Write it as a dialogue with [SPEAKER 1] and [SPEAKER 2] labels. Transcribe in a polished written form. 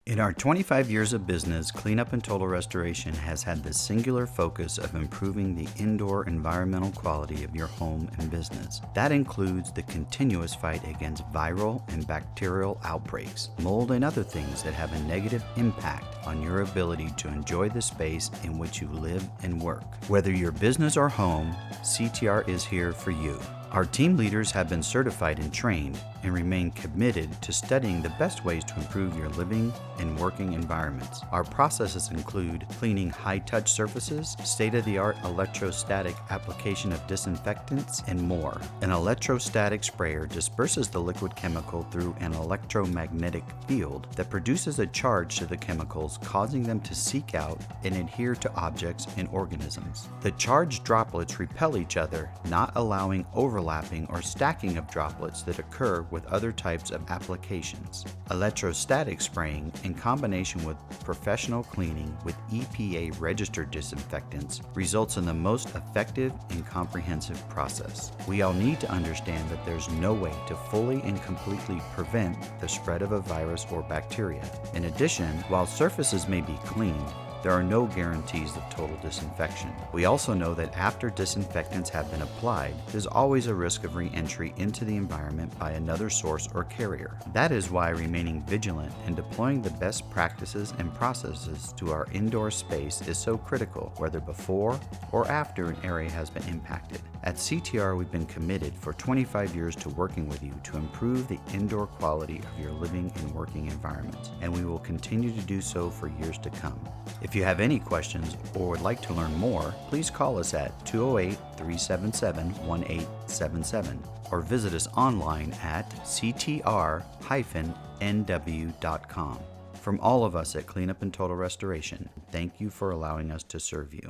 [SPEAKER 1] In our 25 years of business, Cleanup and Total Restoration has had the singular focus of improving the indoor environmental quality of your home and business. That includes the continuous fight against viral and bacterial outbreaks, mold, and other things that have a negative impact on your ability to enjoy the space in which you live and work. Whether your business or home, CTR is here for you. Our team leaders have been certified and trained and remain committed to studying the best ways to improve your living and working environments. Our processes include cleaning high-touch surfaces, state-of-the-art electrostatic application of disinfectants, and more. An electrostatic sprayer disperses the liquid chemical through an electromagnetic field that produces a charge to the chemicals, causing them to seek out and adhere to objects and organisms. The charged droplets repel each other, not allowing overlapping or stacking of droplets that occur with other types of applications. Electrostatic spraying, in combination with professional cleaning with EPA-registered disinfectants, results in the most effective and comprehensive process. We all need to understand that there's no way to fully and completely prevent the spread of a virus or bacteria. In addition, while surfaces may be cleaned, there are no guarantees of total disinfection. We also know that after disinfectants have been applied, there's always a risk of re-entry into the environment by another source or carrier. That is why remaining vigilant and deploying the best practices and processes to our indoor space is so critical, whether before or after an area has been impacted. At CTR, we've been committed for 25 years to working with you to improve the indoor quality of your living and working environment, and we will continue to do so for years to come. If you have any questions or would like to learn more, please call us at 208-377-1877 or visit us online at ctr-nw.com. From all of us at Cleanup and Total Restoration, thank you for allowing us to serve you.